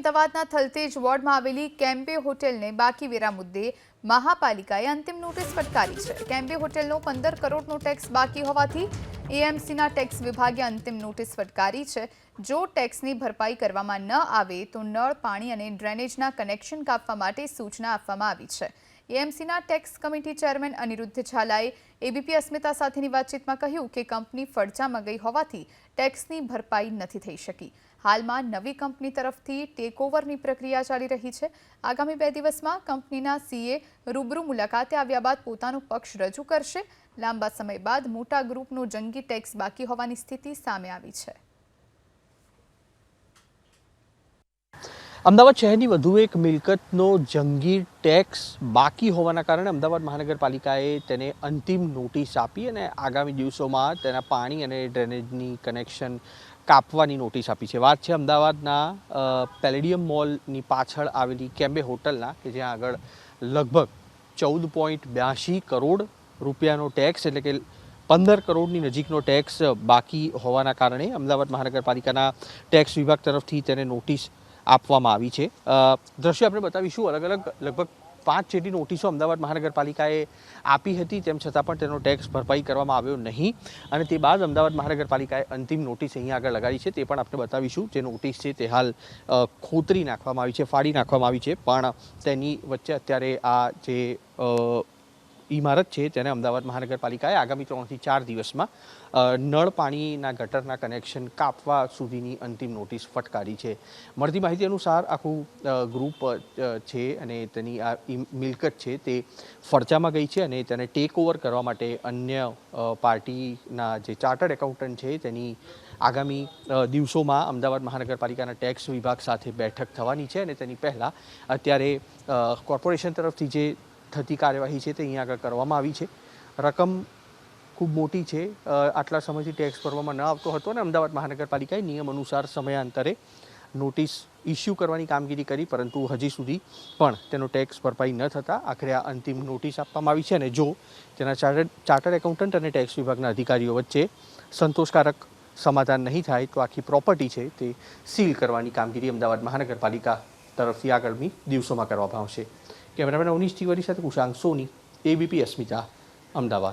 અમદાવાદના થલતેજ વોર્ડમાં આવેલી કેમ્બે હોટેલને બાકી વેરા મુદ્દે મહાપાલિકાએ અંતિમ નોટિસ ફટકારી છે। કેમ્બે હોટેલનો 15 કરોડનો ટેક્સ બાકી હોવાથી એએમસીના ટેક્સ વિભાગે અંતિમ નોટિસ ફટકારી છે। જો ટેક્સની ભરપાઈ કરવામાં ન આવે તો નળ, પાણી અને ડ્રેનેજના કનેક્શન કાપવા માટે સૂચના આપવામાં આવી છે। એએમસીના ટેક્સ કમિટી ચેરમેન અનિરુદ્ધ ઝાલાએ એબીપી અસ્મિતા સાથેની વાતચીતમાં કહ્યું કે કંપની ફડચામાં ગઈ હોવાથી ટેક્સની ભરપાઈ નથી થઈ શકી। હાલમાં નવી કંપની તરફથી ટેકઓવરની પ્રક્રિયા ચાલી રહી છે। આગામી 2 દિવસમાં કંપનીના સીએ રૂબરૂ મુલાકાતે આવ્યા બાદ પોતાનો પક્ષ રજૂ કરશે। લાંબા સમય બાદ મોટા ગ્રુપનો જંગી ટેક્સ બાકી હોવાની સ્થિતિ સામે આવી છે। અમદાવાદ શહેરની વધુ એક મિલકતનો જંગી ટેક્સ બાકી હોવાના કારણે અમદાવાદ મહાનગરપાલિકાએ તેને અંતિમ નોટિસ આપી અને આગામી દિવસોમાં તેના પાણી અને ડ્રેનેજની કનેક્શન કાપવાની નોટિસ આપી છે। વાત છે અમદાવાદના પેલેડિયમ મોલની પાછળ આવેલી કેમ્બે હોટલના કે જ્યાં આગળ લગભગ 14.82 કરોડ રૂપિયાનો ટેક્સ એટલે કે 15 કરોડની નજીકનો ટેક્સ બાકી હોવાના કારણે અમદાવાદ મહાનગરપાલિકાના ટેક્સ વિભાગ તરફથી તેને નોટિસ આપવામાં આવી છે। દ્રશ્ય આપણે બતાવીશું। અલગ અલગ લગભગ 5 જેટલી નોટિસો અમદાવાદ મહાનગરપાલિકાએ આપી હતી, તેમ છતાં પણ તેનો ટેક્સ ભરપાઈ કરવામાં આવ્યો નહીં અને તે બાદ અમદાવાદ મહાનગરપાલિકાએ અંતિમ નોટિસ અહીંયા આગળ લગાડી છે, તે પણ આપણે બતાવીશું। જે નોટિસ છે તે હાલ ખોતરી નાખવામાં આવી છે, ફાડી નાખવામાં આવી છે, પણ તેની વચ્ચે અત્યારે આ જે ઇમારત છે તેને અમદાવાદ મહાનગરપાલિકાએ આગામી 3 થી 4 દિવસમાં નળ, પાણીના ગટરના કનેક્શન કાપવા સુધીની અંતિમ નોટિસ ફટકારી છે। મળતી માહિતી અનુસાર આખું ગ્રુપ છે અને તેની આ મિલકત છે તે ફડચામાં ગઈ છે અને તેને ટેક ઓવર કરવા માટે અન્ય પાર્ટીના જે ચાર્ટર્ડ એકાઉન્ટન્ટ છે તેની આગામી દિવસોમાં અમદાવાદ મહાનગરપાલિકાના ટેક્સ વિભાગ સાથે બેઠક થવાની છે અને તેની પહેલાં અત્યારે કોર્પોરેશન તરફથી જે થતી કાર્યવાહી છે તે અહીંયા આગળ કરવામાં આવી છે। રકમ ખૂબ મોટી છે, આટલા સમયથી ટેક્સ ભરવામાં ન આવતો હતો અને અમદાવાદ મહાનગરપાલિકાએ નિયમ અનુસાર સમયાંતરે નોટિસ ઇસ્યુ કરવાની કામગીરી કરી, પરંતુ હજી સુધી પણ તેનો ટેક્સ ભરપાઈ ન થતાં આખરે આ અંતિમ નોટિસ આપવામાં આવી છે અને જો તેના ચાર્ટર્ડ એકાઉન્ટન્ટ અને ટેક્સ વિભાગના અધિકારીઓ વચ્ચે સંતોષકારક સમાધાન નહીં થાય તો આખી પ્રોપર્ટી છે તે સીલ કરવાની કામગીરી અમદાવાદ મહાનગરપાલિકા તરફથી આગામી દિવસોમાં કરવામાં આવશે। કેમેરામેન અવનીશ તિવારી સાથે કુશાંક સોની, એબીપી અસ્મિતા, અમદાવાદ।